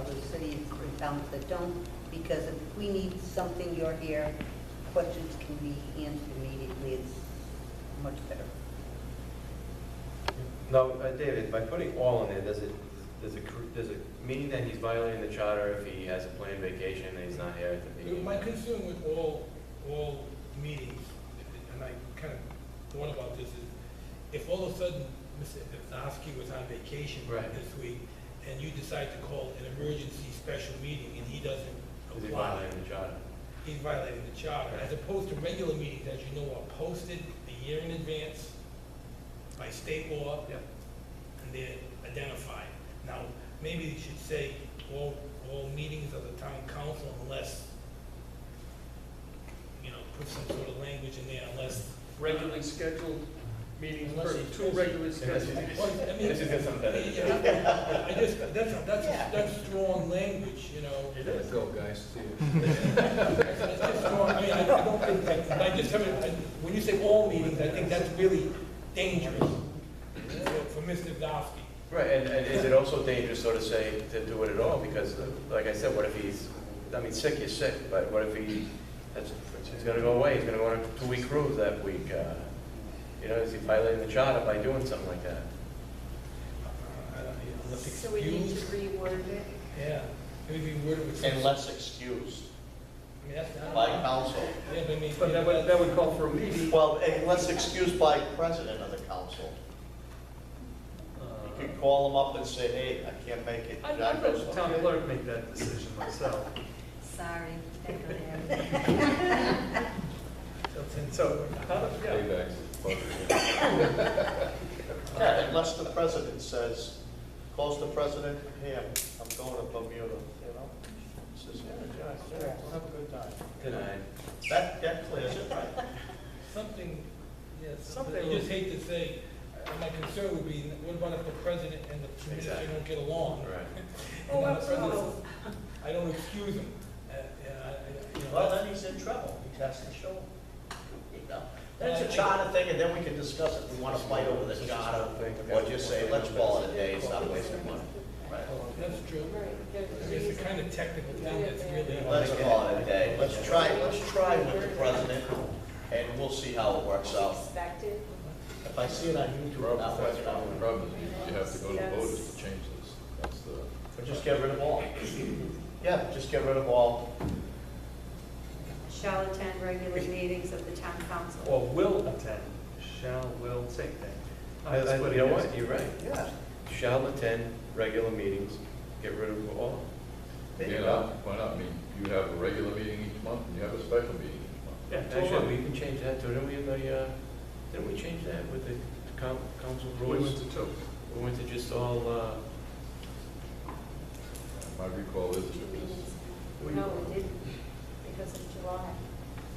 other cities and towns that don't, because if we need something, you're here, questions can be answered immediately, it's much better. No, David, by putting all in there, does it mean that he's violating the charter if he has a planned vacation and he's not here at the meeting? My concern with all meetings, and I kind of thought about this, is if all of a sudden Mr. Ivdansky was on vacation Right. this week, and you decide to call an emergency special meeting and he doesn't Is he apply, violating the charter? he's violating the charter, as opposed to regular meetings, as you know, are posted a year in advance by state law, Yep. and they're identified. Now, maybe you should say all meetings of the town council unless, put some sort of language in there, unless. Regularly scheduled meetings, Unless two regularly Unless scheduled. he's- Well, I mean, This is gonna sound better. that's strong language, It is. Go, guys, see you. That's strong. I mean, I don't think that, I just, when you say all meetings, I think that's really dangerous for Mr. Ivdansky. Right, and is it also dangerous, so to say, to do it at all? Because, like I said, what if he's, sick is sick, but what if he's gonna go away, he's gonna go on a 2-week cruise that week? Is he violating the charter by doing something like that? Unless So we need to excused. reword it? Yeah, maybe word it with some. Unless excused I mean, that's not. by council. Yeah, but I mean. But that would call for a meeting. Well, unless excused by president of the council. You could call them up and say, hey, I can't make it. I'd John let goes, the town "Okay." clerk make that decision myself. Sorry, that go there. So, yeah. Paybacks. Yeah, unless the president says, calls the president, hey, I'm going to Bermuda, Says, yeah, we'll have a good time. Denied. That clears it, right? Something, Something you just hate to say, my concern would be, what about if the president and the minister Exactly. don't get along? Right. And then the president, I don't excuse him. Well, then he's in trouble, he has to show. That's a charter thing, and then we can discuss if we want to fight over the charter, or just say, let's call it a day, stop wasting money. Right. That's true. Right, It's a kind of technical thing that's really. Let's call it a day. Let's try with the president, and we'll see how it works out. Expected. If I see it on YouTube, I'll work it out. The problem is you have to go to voters to change this. That's the. Or just get rid of all. Yeah, just get rid of all. Shall attend regular meetings of the town council. Or will attend, will, same thing. You know what, you're right. Yeah. Shall attend regular meetings, get rid of all. There you go. Why not? I mean, you have a regular meeting each month, and you have a special meeting each month. Yeah, Actually, we can change that too, didn't we change that with the council we rules? went to two. We went to just all, My recall is it was. No, we didn't, because of July.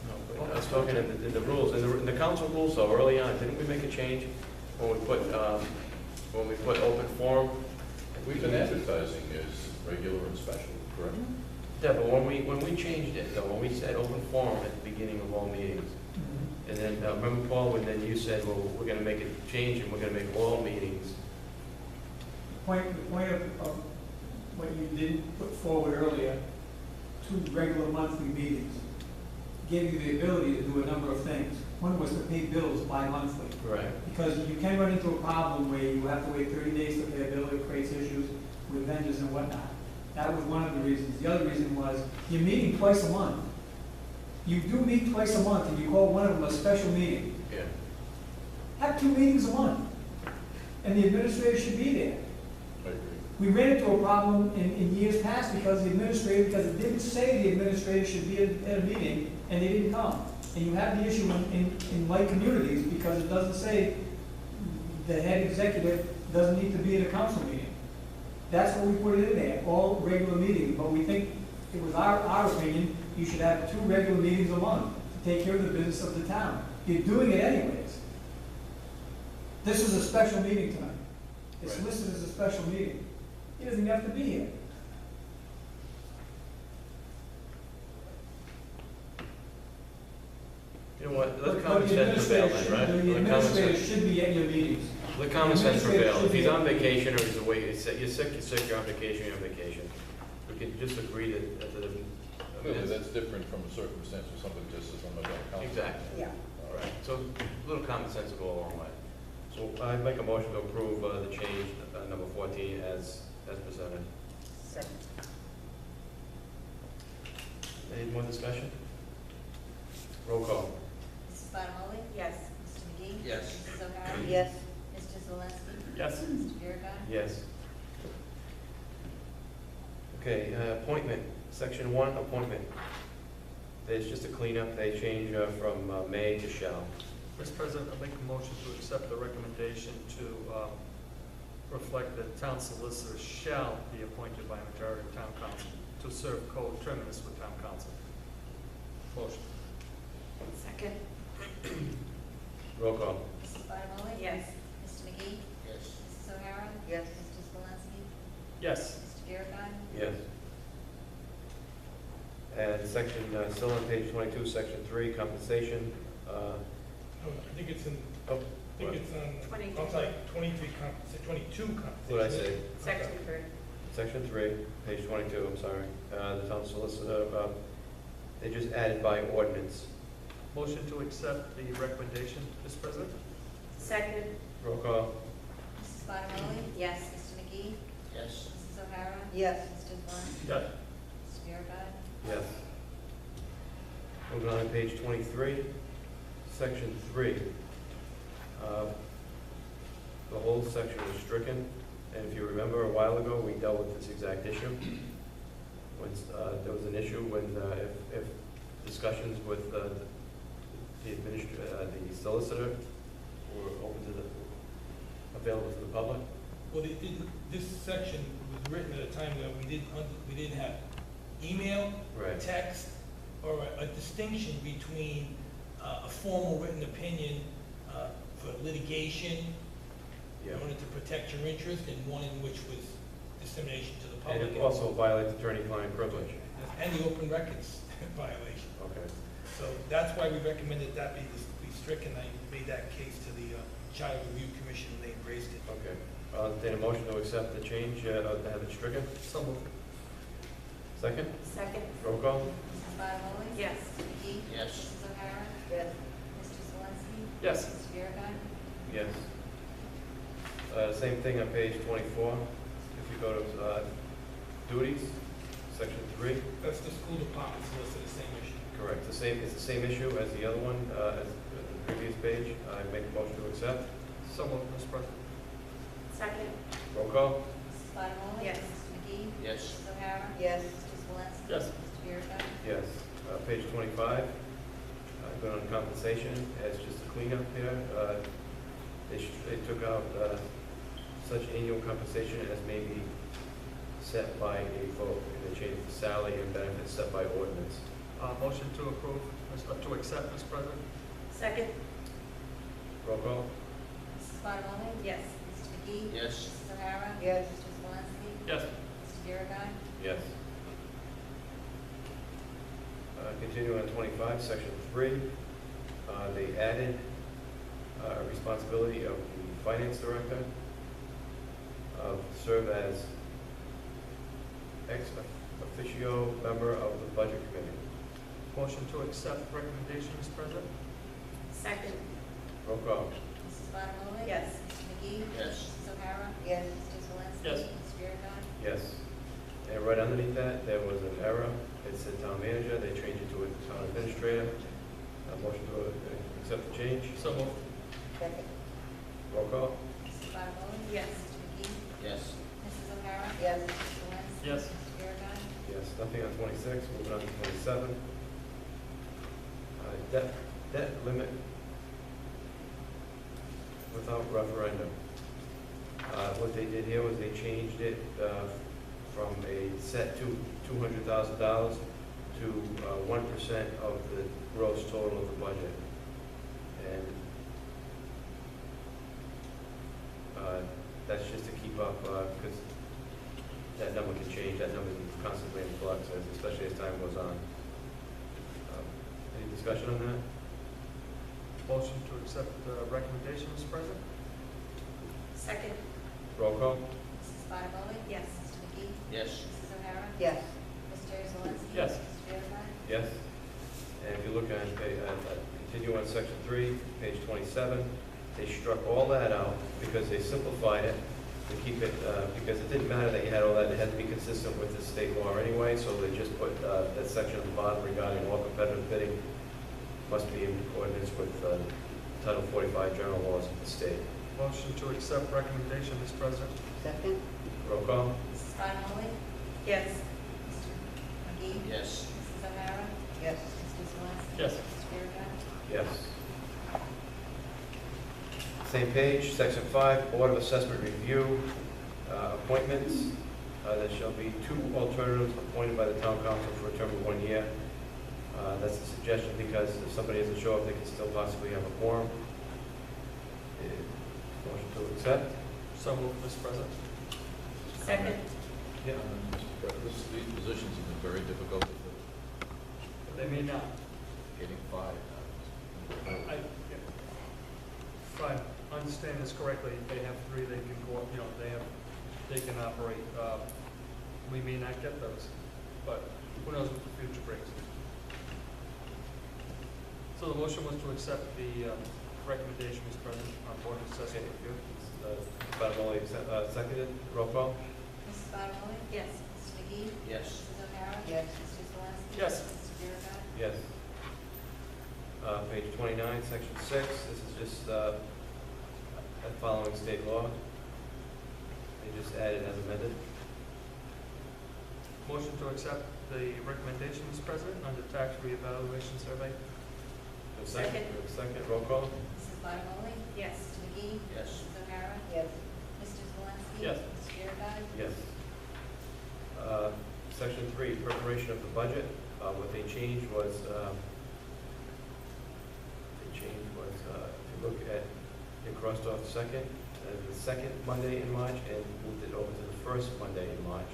no, but I was talking in the rules, in the council rules though, early on, didn't we make a change when we put open forum? We've been advertising as regular and special, correct? Yeah, but when we changed it though, when we said open forum at the beginning of all meetings, and then, remember Paul, when then you said, well, we're gonna make a change and we're gonna make all meetings. The point of what you didn't put forward earlier, 2 regular monthly meetings, gave you the ability to do a number of things. One was to pay bills bi-monthly, Right. because you can run into a problem where you have to wait 30 days to pay a bill. It creates issues with vendors and whatnot. That was one of the reasons. The other reason was, you're meeting twice a month. You do meet twice a month, and you call one of them a special meeting. Yeah. Have 2 meetings a month, and the administrator should be there. I agree. We ran into a problem in years past because it didn't say the administrator should be at a meeting, and they didn't come. And you have the issue in white communities because it doesn't say the head executive doesn't need to be at a council meeting. That's what we put it in there, all regular meetings, but we think, it was our opinion, you should have 2 regular meetings a month to take care of the business of the town. You're doing it anyways. This is a special meeting tonight. It's Right. listed as a special meeting. He doesn't have to be here. You know what, let But common the sense prevail administrator then, right? should- The Let common administrator sense- should be at your meetings. Let common sense administrator prevail. should If he's be- on vacation or he's away, you're sick, you're on vacation, you're on vacation. we can just agree that the. Clearly, that's different from a circumstance where somebody just says, I'm not going to council. Exactly. Yeah. All right, so a little common sense will go a long way. So I make a motion to approve the change, number 14, as presented. Second. Any more discussion? Roll call. Mrs. Bottomoli? Yes. Mr. McGee? Yes. Mrs. O'Hara? Yes. Mr. Zalinski? Yes. Mr. Biragad? Yes. Okay, appointment, section 1, appointment. There's just a cleanup, they change from may to shall. Mr. President, I make a motion to accept the recommendation to reflect that town solicitor shall be appointed by a majority of town council to serve co-terminus with town council. Motion. Second? Roll call. Mrs. Bottomoli? Yes. Mr. McGee? Yes. Mrs. O'Hara? Yes. Mr. Zalinski? Yes. Mr. Biragad? Yes. And section, still on page 22, section 3, compensation. I think it's in, Oh, I think it's on, 22. I'm sorry, 22 compensation. what did I say? Section 3. Section 3, page 22, I'm sorry. The town solicitor, they just added by ordinance. Motion to accept the recommendation, Mr. President? Second? Roll call. Mrs. Bottomoli? Yes. Mr. McGee? Yes. Mrs. O'Hara? Yes. Mr. Zalinski? Yes. Mr. Biragad? Yes. Moving on to page 23, section 3. The whole section was stricken, and if you remember, a while ago, we dealt with this exact issue. When there was an issue when, if discussions with the solicitor were open to the, available to the public. Well, this section was written at a time where we didn't have email, Right. text, or a distinction between a formal written opinion for litigation, Yeah. in order to protect your interest, and one in which was dissemination to the And public. it also violates attorney-client privilege. And the open records violation. Okay. So that's why we recommended that be stricken. I made that case to the Child Review Commission, and they embraced it. Okay. I'll entertain a motion to accept the change, to have it stricken. So moved. Second? Second? Roll call? Mrs. Bottomoli? Yes. Mr. McGee? Yes. Mrs. O'Hara? Yes. Mr. Zalinski? Yes. Mr. Biragad? Yes. Same thing on page 24. If you go to duties, section 3. That's the school department solicitor, same issue. Correct. It's the same issue as the other one, as the previous page. I make a motion to accept. So moved, Mr. President. Second? Roll call? Mrs. Bottomoli? Yes. Mr. McGee? Yes. Mrs. O'Hara? Yes. Mr. Zalinski? Yes. Mr. Biragad? Yes. Page 25, going on compensation, it's just a cleanup here. They took out such annual compensation as may be set by a vote. They changed the salary and benefits set by ordinance. Motion to approve, to accept, Mr. President? Second? Roll call? Mrs. Bottomoli? Yes. Mr. McGee? Yes. Mrs. O'Hara? Yes. Mr. Zalinski? Yes. Mr. Biragad? Yes. Continuing on 25, section 3, they added a responsibility of the finance director to serve as ex officio member of the budget committee. Motion to accept recommendation, Mr. President? Second? Roll call. Mrs. Bottomoli? Yes. Mr. McGee? Yes. Mrs. O'Hara? Yes. Mr. Zalinski? Yes. Mr. Biragad? Yes. And right underneath that, there was an error. It said town manager, they changed it to a town administrator. Motion to accept the change. So moved. Second. Roll call. Mrs. Bottomoli? Yes. Mr. McGee? Yes. Mrs. O'Hara? Yes. Mr. Zalinski? Yes. Mr. Biragad? Yes, nothing on 26, moving on to 27. Debt limit without referendum. What they did here was they changed it from a set to $200,000 to 1% of the gross total of the budget. And that's just to keep up, because that number can change, that number is constantly in flux, especially as time goes on. Any discussion on that? Motion to accept the recommendation, Mr. President? Second? Roll call? Mrs. Bottomoli? Yes. Mr. McGee? Yes. Mrs. O'Hara? Yes. Mr. Zalinski? Yes. Mr. Biragad? Yes. And if you look on, continue on section 3, page 27, they struck all that out because they simplified it to keep it, because it didn't matter that you had all that, it had to be consistent with the state law anyway, so they just put that section at the bottom regarding all competitive bidding must be in accordance with Title 45 general laws of the state. Motion to accept recommendation, Mr. President. Second? Roll call? Mrs. Bottomoli? Yes. Mr. McGee? Yes. Mrs. O'Hara? Yes. Mr. Zalinski? Yes. Mr. Biragad? Yes. Same page, section 5, Board of Assessment Review, appointments. There shall be 2 alternatives appointed by the town council for a term of 1 year. That's a suggestion because if somebody doesn't show up, they can still possibly have a quorum. Motion to accept? So moved, Mr. President. Second. Yeah. These positions have been very difficult to fill. They may not. Getting 5 now. If I understand this correctly, they have 3, they can go, they can operate. We may not get those, but who knows what the future brings. So the motion was to accept the recommendation, Mr. President, on Board of Assessment Review. Bottomoli seconded. Roll call? Mrs. Bottomoli? Yes. Mr. McGee? Yes. Mrs. O'Hara? Yes. Mr. Zalinski? Yes. Mr. Biragad? Yes. Page 29, section 6, this is just following state law. They just added as amended. Motion to accept the recommendation, Mr. President, on the tax reevaluation survey. Second. Second, roll call? Mrs. Bottomoli? Yes. Mr. McGee? Yes. Mrs. O'Hara? Yes. Mr. Zalinski? Yes. Mr. Biragad? Yes. Section 3, preparation of the budget. What they changed was, if you look at, they crossed off the second Monday in March and moved it over to the first Monday in March.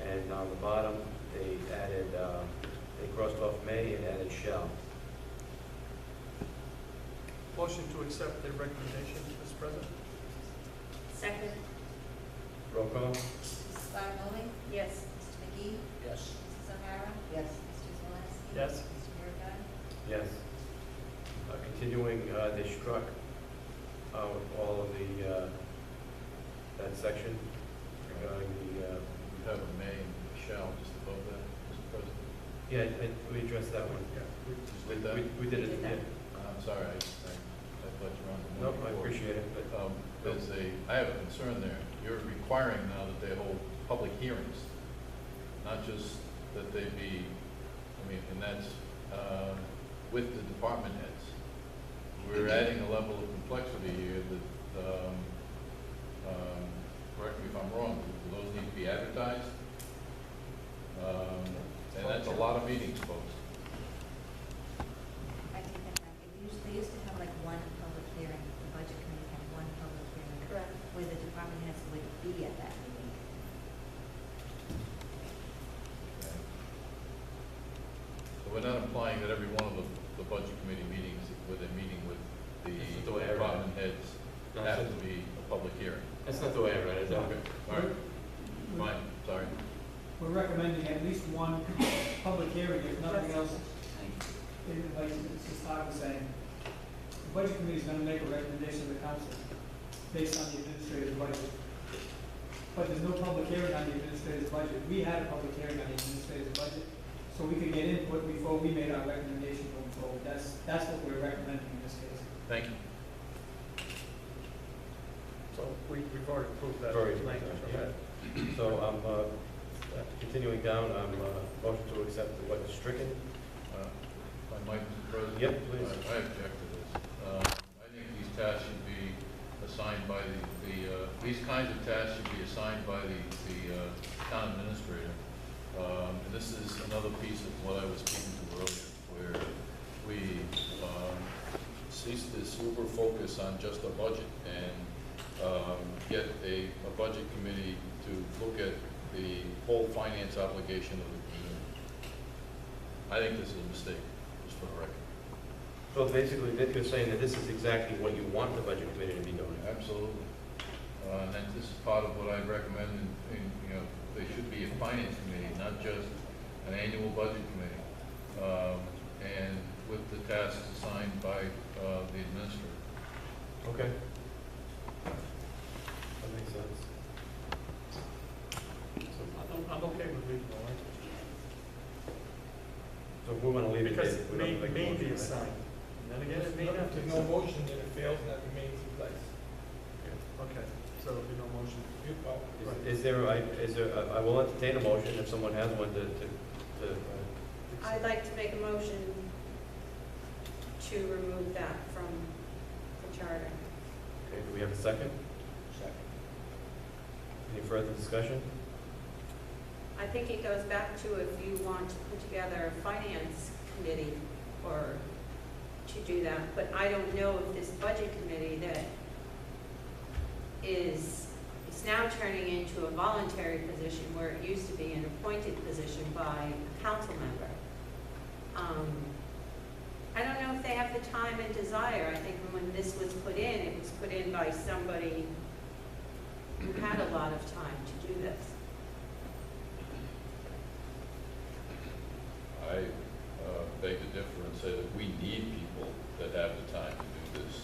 And on the bottom, they added, they crossed off May and added shall. Motion to accept the recommendation, Mr. President. Second. Roll call? Mrs. Bottomoli? Yes. Mr. McGee? Yes. Mrs. O'Hara? Yes. Mr. Zalinski? Yes. Mr. Biragad? Yes. Continuing, they struck all of the, that section regarding the, We have a may and shall just above that, Mr. President. yeah, we addressed that one. Just did that? We did it, We did that. yeah. I'm sorry, I thought you were on the. Nope, one I before. appreciate it, but, I have a concern there. You're requiring now that they hold public hearings, not just that they be, and that's with the department heads. We're adding a level of complexity here that, correct me if I'm wrong, do those need to be advertised? And that's a lot of meetings, folks. I think that they used to have like one public hearing, the budget committee had one public hearing. Correct. Where the department heads would be at that meeting. Okay. So we're not implying that every one of the budget committee meetings, where they're meeting with the This is the way I read it. department heads, No, have that's- to be a public hearing. that's not the way I read it. Okay, all right, fine, sorry. We're recommending at least one public hearing, if nothing else. Like Mrs. Todd was saying, the budget committee is gonna make a recommendation to the council based on the administrative budget. But there's no public hearing on the administrative budget. We had a public hearing on the administrative budget, so we could get input before we made our recommendation going forward. That's what we're recommending in this case. Thank you. So we've already approved that Already, language. yeah. Okay. So I'm continuing down, motion to accept what is stricken. If I might, Mr. President? Yep, please. I object to this. I think these tasks should be assigned by these kinds of tasks should be assigned by the town administrator. And this is another piece of what I was speaking to earlier, where we cease this uber focus on just a budget and get a budget committee to look at the whole finance obligation of the community. I think this is a mistake, just for the record. So basically, Nick, you're saying that this is exactly what you want the budget committee to be doing. Absolutely. And then this is part of what I recommend in they should be a finance committee, not just an annual budget committee. And with the tasks assigned by the administrator. Okay. That makes sense. I'm okay with leaving the language. So if we want to leave it, Because we it don't make a may be motion, right? assigned. And then again, it may not be. There's no motion, then it fails, and that remains in place. Okay, so there'll be no motion. Is there, I will entertain a motion if someone has one to I'd like to make a motion to remove that from the charter. okay, do we have a second? Second. Any further discussion? I think it goes back to if you want to put together a finance committee or to do that, but I don't know if this budget committee that is now turning into a voluntary position where it used to be an appointed position by a council member. I don't know if they have the time and desire. I think when this was put in, it was put in by somebody who had a lot of time to do this. I beg to differ and say that we need people that have the time to do this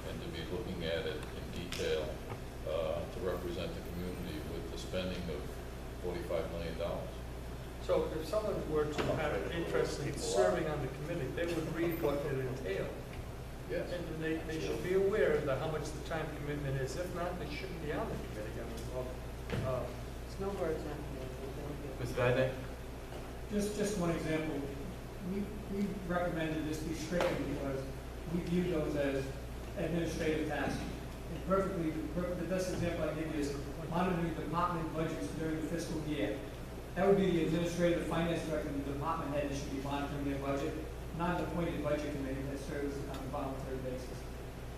and to be looking at it in detail to represent the community with the spending of $45 million. So if someone were to have an interest in serving on the committee, they would read what it entails. Yes. And they should be aware of how much the time commitment is. If not, they shouldn't be on the committee. I mean, well, It's no words on it. Mr. Vadeney? Just one example, we recommended this be stricken because we view those as administrative tasks. And the best example I give you is monitoring department budgets during the fiscal year. That would be the administrative finance director and the department head that should be monitoring their budget, not an appointed budget committee that serves on a voluntary basis.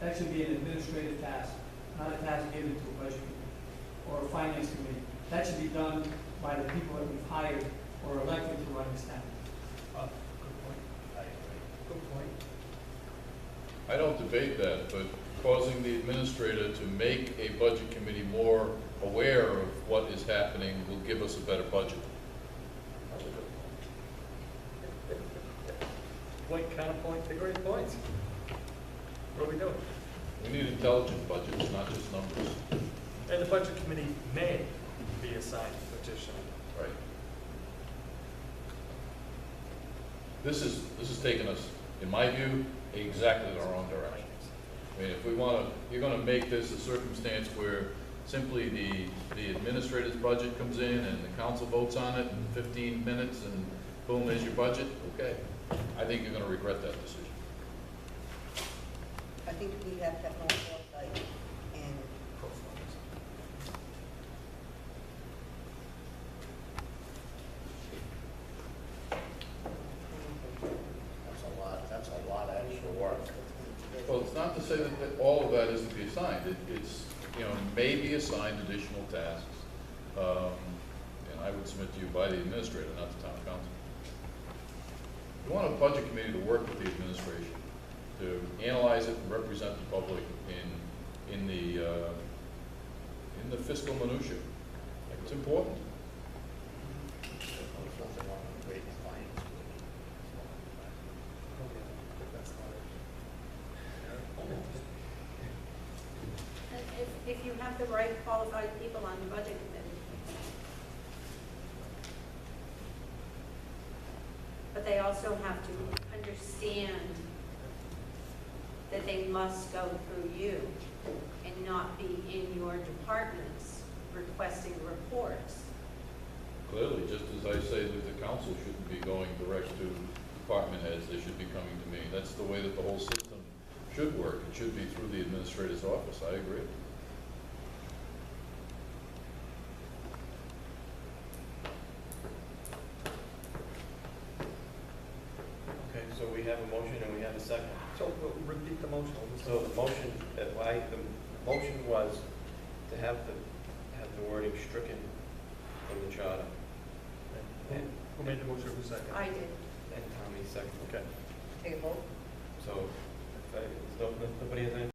That should be an administrative task, not a task given to a budget committee or a finance committee. That should be done by the people that we've hired or elected to run this town. good point. I agree. Good point. I don't debate that, but causing the administrator to make a budget committee more aware of what is happening will give us a better budget. Point, counterpoint, they're great points. What are we doing? We need intelligent budgets, not just numbers. And the budget committee may be assigned additional. Right. This is taking us, in my view, exactly the wrong direction. I mean, if we want to, you're going to make this a circumstance where simply the administrator's budget comes in and the council votes on it in 15 minutes and boom, there's your budget, okay. I think you're going to regret that decision. I think we have to have more foresight and That's a lot of extra work. Well, it's not to say that all of that is to be assigned. It's, may be assigned additional tasks. And I would submit to you by the administrator, not the town council. You want a budget committee to work with the administration, to analyze it and represent the public in the fiscal minutia. It's important. There's nothing wrong with creating a finance committee. If you have the right qualified people on the budget committee. But they also have to understand that they must go through you and not be in your departments requesting reports. Clearly, just as I say that the council shouldn't be going direct to department heads, they should be coming to me. That's the way that the whole system should work. It should be through the administrator's office. I agree. Okay, so we have a motion and we have a second. So we'll repeat the motion. So the motion, the motion was to have the wording stricken from the charter. Who made the motion for second? I did. And Tommy second, okay. take a vote. So, if nobody has any